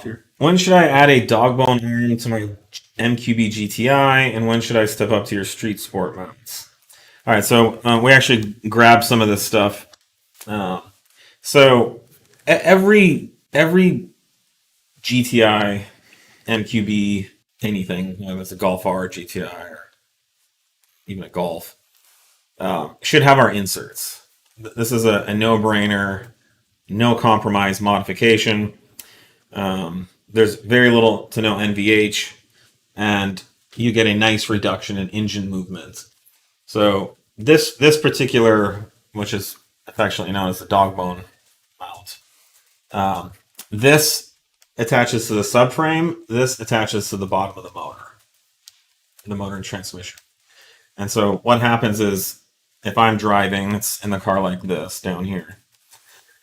here. When should I add a Dogbone arm to my MQB GTI, and when should I step up to your StreetsSport Mounts? All right, so we actually grabbed some of this stuff. So every GTI, MQB, anything, whether it's a Golf R, GTI, or even a Golf, should have our inserts. This is a no-brainer, no compromise modification. There's very little to no NVH, and you get a nice reduction in engine movement. So this particular, which is affectionately known as the Dogbone mount, this attaches to the subframe. This attaches to the bottom of the motor and transmission. And so what happens is, if I'm driving, it's in the car like this down here,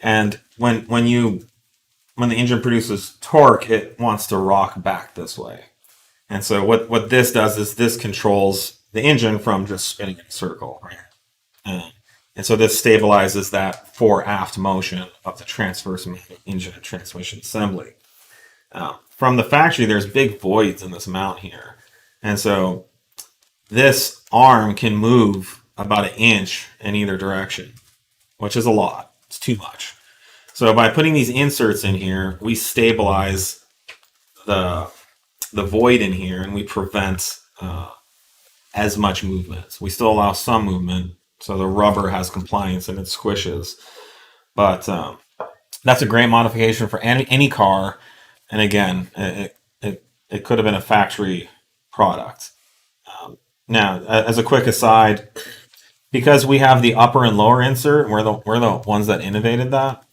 and when the engine produces torque, it wants to rock back this way. And so what this does is this controls the engine from just spinning in a circle. Right? And so this stabilizes that fore-aft motion of the transverse engine and transmission assembly. From the factory, there's big voids in this mount here. And so this arm can move about 1 inch in either direction, which is a lot. It's too much. So by putting these inserts in here, we stabilize the void in here, and we prevent as much movement. We still allow some movement, so the rubber has compliance and it squishes. But that's a great modification for any car. And again, it could have been a factory product. Now, as a quick aside, because we have the upper and lower insert, we're the ones that innovated that.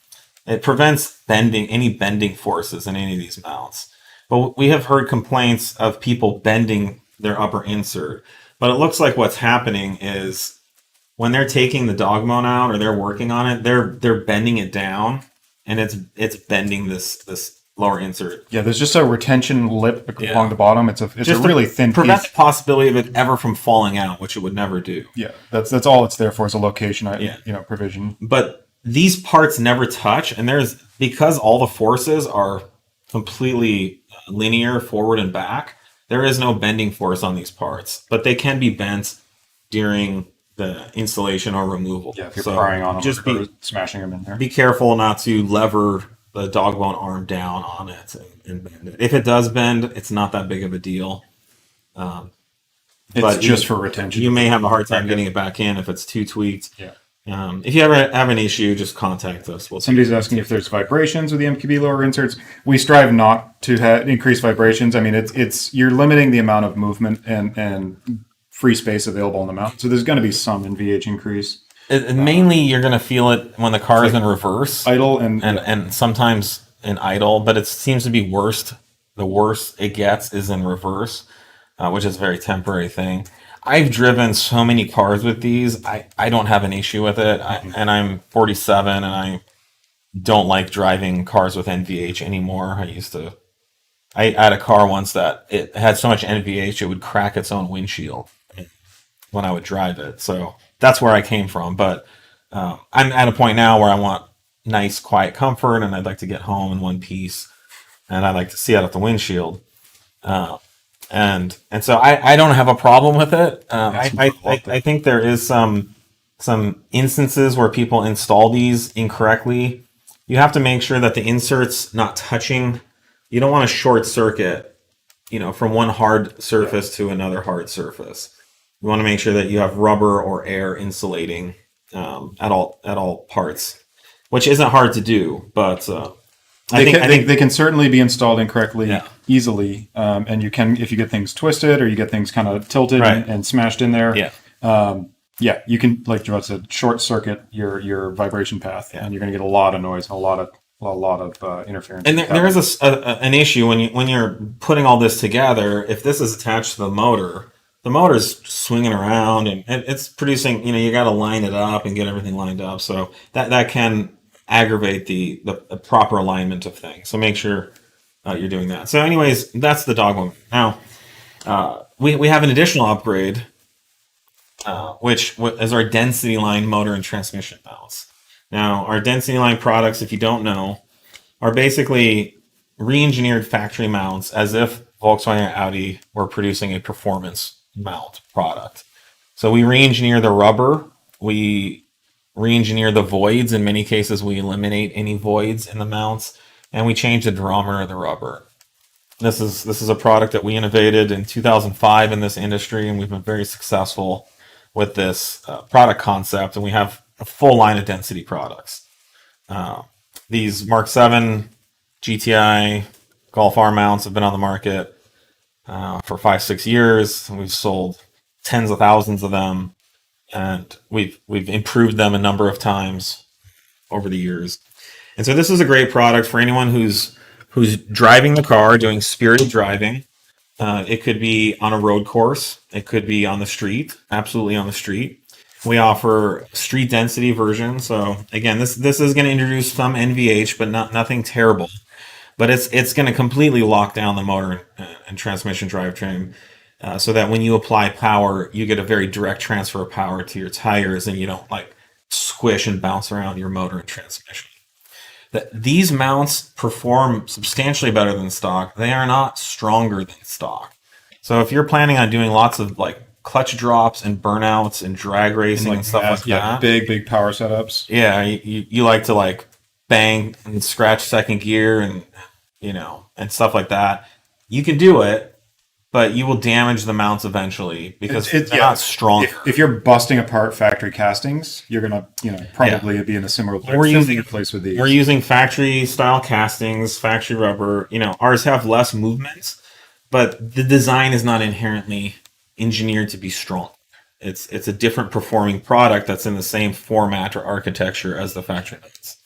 It prevents any bending forces in any of these mounts. But we have heard complaints of people bending their upper insert. But it looks like what's happening is when they're taking the Dogbone out or they're working on it, they're bending it down, and it's bending this lower insert. Yeah, there's just a retention lip along the bottom. It's a really thin piece. Prevent the possibility of it ever from falling out, which it would never do. Yeah, that's all it's there for, is a location provision. But these parts never touch, and because all the forces are completely linear forward and back, there is no bending force on these parts, but they can be bent during the installation or removal. Yeah, if you're prying on them or smashing them in there. Be careful not to lever the Dogbone arm down on it and bend it. If it does bend, it's not that big of a deal. It's just for retention. You may have a hard time getting it back in if it's too tweaked. Yeah. If you ever have an issue, just contact us. Somebody's asking if there's vibrations with the MQB lower inserts. We strive not to increase vibrations. I mean, you're limiting the amount of movement and free space available in the mount. So there's going to be some NVH increase. Mainly, you're going to feel it when the car is in reverse, idle, and sometimes in idle. But it seems to be worst. The worse it gets is in reverse, which is a very temporary thing. I've driven so many cars with these. I don't have an issue with it. And I'm 47, and I don't like driving cars with NVH anymore. I had a car once that it had so much NVH it would crack its own windshield when I would drive it. So that's where I came from. But I'm at a point now where I want nice, quiet comfort, and I'd like to get home in one piece, and I'd like to see out of the windshield. And so I don't have a problem with it. I think there is some instances where people install these incorrectly. You have to make sure that the insert's not touching. You don't want to short circuit, from one hard surface to another hard surface. You want to make sure that you have rubber or air insulating at all parts, which isn't hard to do, but I think they can certainly be installed incorrectly easily, and you can, if you get things twisted or you get things kind of tilted and smashed in there. You can, like Joe said, short circuit your vibration path, and you're going to get a lot of noise, a lot of interference. And there is an issue when you're putting all this together. If this is attached to the motor's swinging around and it's producing. You got to line it up and get everything lined up, so that can aggravate the proper alignment of things. So make sure you're doing that. So anyways, that's the Dogbone. Now, we have an additional upgrade, which is our density line motor and transmission mounts. Now, our density line products, if you don't know, are basically re-engineered factory mounts as if Volkswagen and Audi were producing a performance mount product. So we re-engineer the rubber, we re-engineer the voids. In many cases, we eliminate any voids in the mounts, and we change the durometer of the rubber. This is a product that we innovated in 2005 in this industry, and we've been very successful with this product concept, and we have a full line of density products. These Mark 7 GTI Golf R mounts have been on the market for 5-6 years. We've sold tens of thousands of them, and we've improved them a number of times over the years. And so this is a great product for anyone who's driving the car, doing spirited driving. It could be on a road course. It could be on the street, absolutely on the street. We offer street density version. So again, this is going to introduce some NVH, but nothing terrible. But it's going to completely lock down the motor and transmission drivetrain, so that when you apply power, you get a very direct transfer of power to your tires, and you don't like squish and bounce around your motor and transmission. These mounts perform substantially better than stock. They are not stronger than stock. So if you're planning on doing lots of like clutch drops and burnouts and drag racing and stuff like that, big power setups. Yeah, you like to like bang and scratch second gear and and stuff like that. You can do it, but you will damage the mounts eventually because they're not strong. If you're busting apart factory castings, you're gonna probably be in a similar place with these. We're using factory style castings, factory rubber. Ours have less movements, but the design is not inherently engineered to be strong. It's a different performing product that's in the same format or architecture as the factory mounts.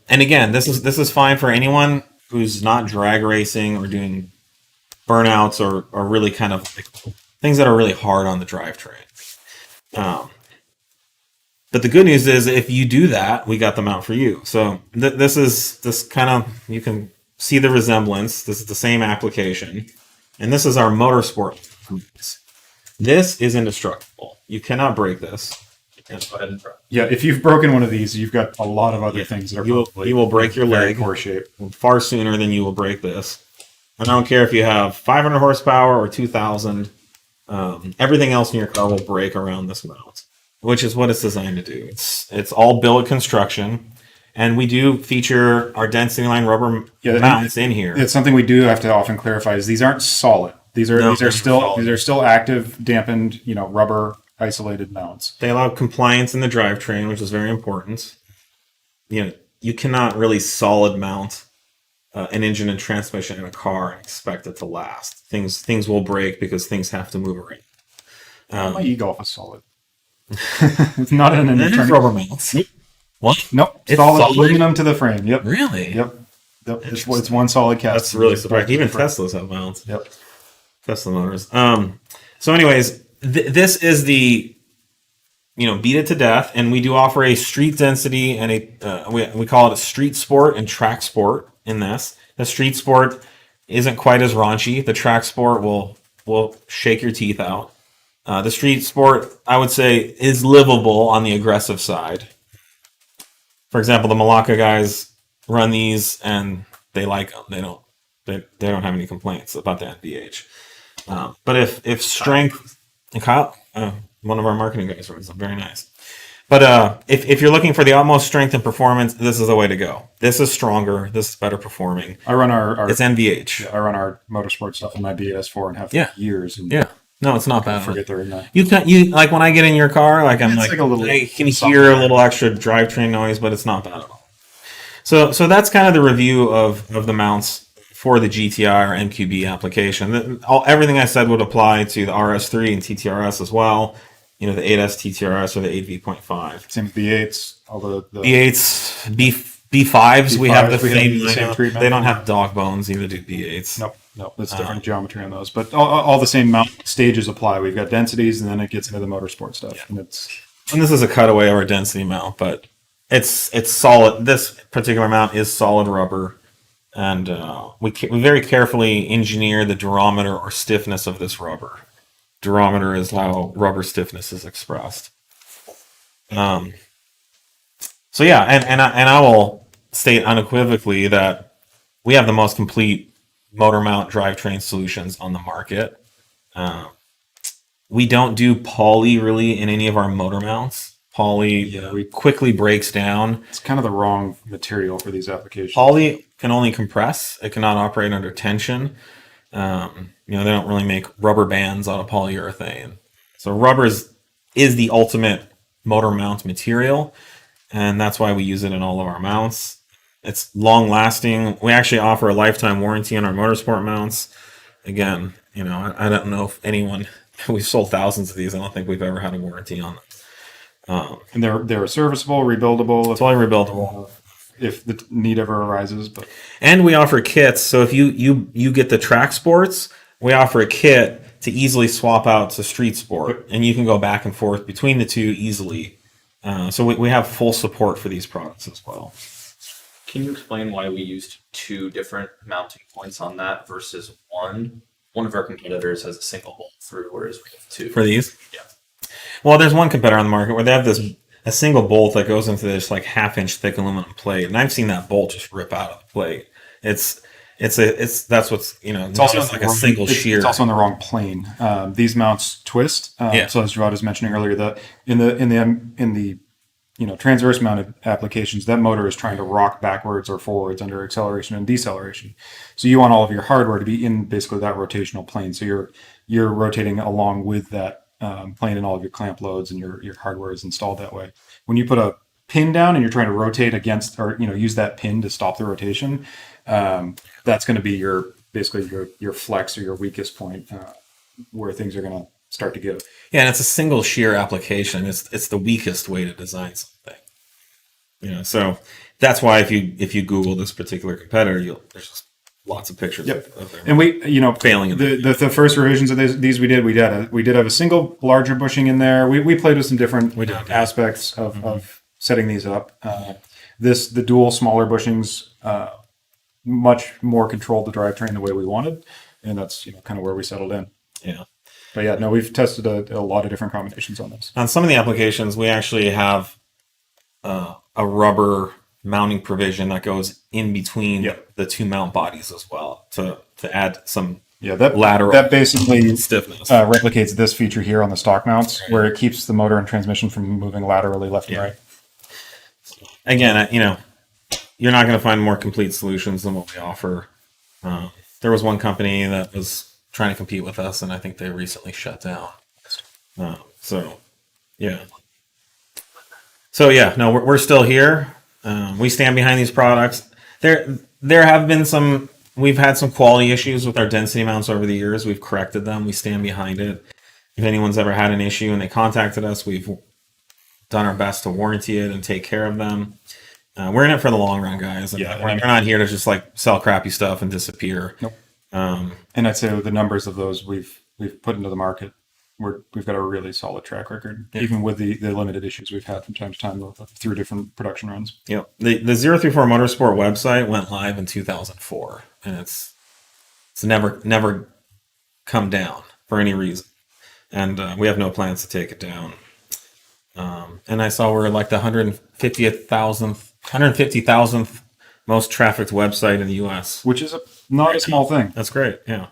And again, this is fine for anyone who's not drag racing or doing burnouts or really kind of like things that are really hard on the drivetrain. But the good news is if you do that, we got the mount for you. So this kind of, you can see the resemblance. This is the same application. And this is our Motorsport. This is indestructible. You cannot break this. Yeah, if you've broken one of these, you've got a lot of other things that are you will break your leg poor shape far sooner than you will break this. And I don't care if you have 500 horsepower or 2,000. Everything else in your car will break around this mount, which is what it's designed to do. It's all billet construction, and we do feature our density line rubber mounts in here. It's something we do have to often clarify is these aren't solid. These are still active, dampened, rubber isolated mounts. They allow compliance in the drivetrain, which is very important. You cannot really solid mount an engine and transmission in a car and expect it to last. Things will break because things have to move around. My e-Golf is solid. It's not an internal rubber mounts. What? Nope. Solid aluminum to the frame. Yep. Really? Yep. It's one solid cast. That's really surprising. Even Teslas have mounts. Yep. Tesla motors. So anyways, this is the beat it to death, and we do offer a street density and we call it a street sport and track sport in this. The street sport isn't quite as raunchy. The track sport will shake your teeth out. The street sport, I would say, is livable on the aggressive side. For example, the Malacca guys run these and they like them. They don't have any complaints about the NVH. But if strength, and Kyle, one of our marketing guys runs them, very nice. But if you're looking for the utmost strength and performance, this is the way to go. This is stronger. This is better performing. I run it's NVH. Yeah, I run our motorsport stuff in my BS4 and have years. And no, it's not bad. Forget they're in that. You like when I get in your car, like I'm like a little, I can hear a little extra drivetrain noise, but it's not bad at all. So that's kind of the review of the mounts for the GTI or MQB application. Everything I said would apply to the RS3 and TTRS as well. The 8S TTRS or the 8V.5. Same with V8s. All the V8s, B5s, we have the same treatment. They don't have dog bones, either do B8s. Nope. That's different geometry on those. But all the same mount stages apply. We've got densities, and then it gets into the motorsport stuff. Yeah. And this is a cutaway of our density mount, but it's solid. This particular mount is solid rubber. And we very carefully engineer the durometer or stiffness of this rubber. Durometer is how rubber stiffness is expressed. So yeah, and I will state unequivocally that we have the most complete motor mount drivetrain solutions on the market. We don't do poly really in any of our motor mounts. Poly quickly breaks down. It's kind of the wrong material for these applications. Poly can only compress. It cannot operate under tension. They don't really make rubber bands out of polyurethane. So rubber is the ultimate motor mount material, and that's why we use it in all of our mounts. It's long lasting. We actually offer a lifetime warranty on our Motorsport mounts. Again, I don't know if anyone, we've sold thousands of these. I don't think we've ever had a warranty on them. And they're serviceable, rebuildable. It's only rebuildable if the need ever arises. And we offer kits. So if you get the track sports, we offer a kit to easily swap out to Street Sport, and you can go back and forth between the two easily. So we have full support for these products as well. Can you explain why we used 2 different mounting points on that versus one? One of our competitors has a single bolt through, whereas we have 2. For these? Yeah. Well, there's one competitor on the market where they have a single bolt that goes into this like 1/2-inch thick aluminum plate, and I've seen that bolt just rip out of the plate. That's what's it's also like a single shear. It's also on the wrong plane. These mounts twist. So as Gerard was mentioning earlier, in the transverse mounted applications, that motor is trying to rock backwards or forwards under acceleration and deceleration. So you want all of your hardware to be in basically that rotational plane. So you're rotating along with that plane, and all of your clamp loads and your hardware is installed that way. When you put a pin down and you're trying to rotate against, or use that pin to stop the rotation, that's going to be your flex or your weakest point, where things are going to start to give. Yeah, and it's a single shear application. It's the weakest way to design something. So that's why if you Google this particular competitor, there's just lots of pictures of them. And we, failing. The first revisions of these we did have a single larger bushing in there. We played with some different aspects of setting these up. The dual smaller bushings much more controlled the drivetrain the way we wanted, and that's kind of where we settled in. Yeah. But yeah, no, we've tested a lot of different combinations on this. On some of the applications, we actually have a rubber mounting provision that goes in between the 2 mount bodies as well to add some lateral that basically stiffness. Replicates this feature here on the stock mounts, where it keeps the motor and transmission from moving laterally left and right. Again, you're not going to find more complete solutions than what we offer. There was one company that was trying to compete with us, and I think they recently shut down. We're still here. We stand behind these products. There have been we've had some quality issues with our density mounts over the years. We've corrected them. We stand behind it. If anyone's ever had an issue and they contacted us, we've done our best to warranty it and take care of them. We're in it for the long run, guys. We're not here to just sell crappy stuff and disappear. Nope. And I'd say with the numbers of those we've put into the market, we've got a really solid track record, even with the limited issues we've had from time to time through different production runs. Yeah, the 034 Motorsport website went live in 2004, and it's never come down for any reason, and we have no plans to take it down. And I saw we're like the 150,000th most trafficked website in the U.S., which is not a small thing. That's great. Yeah.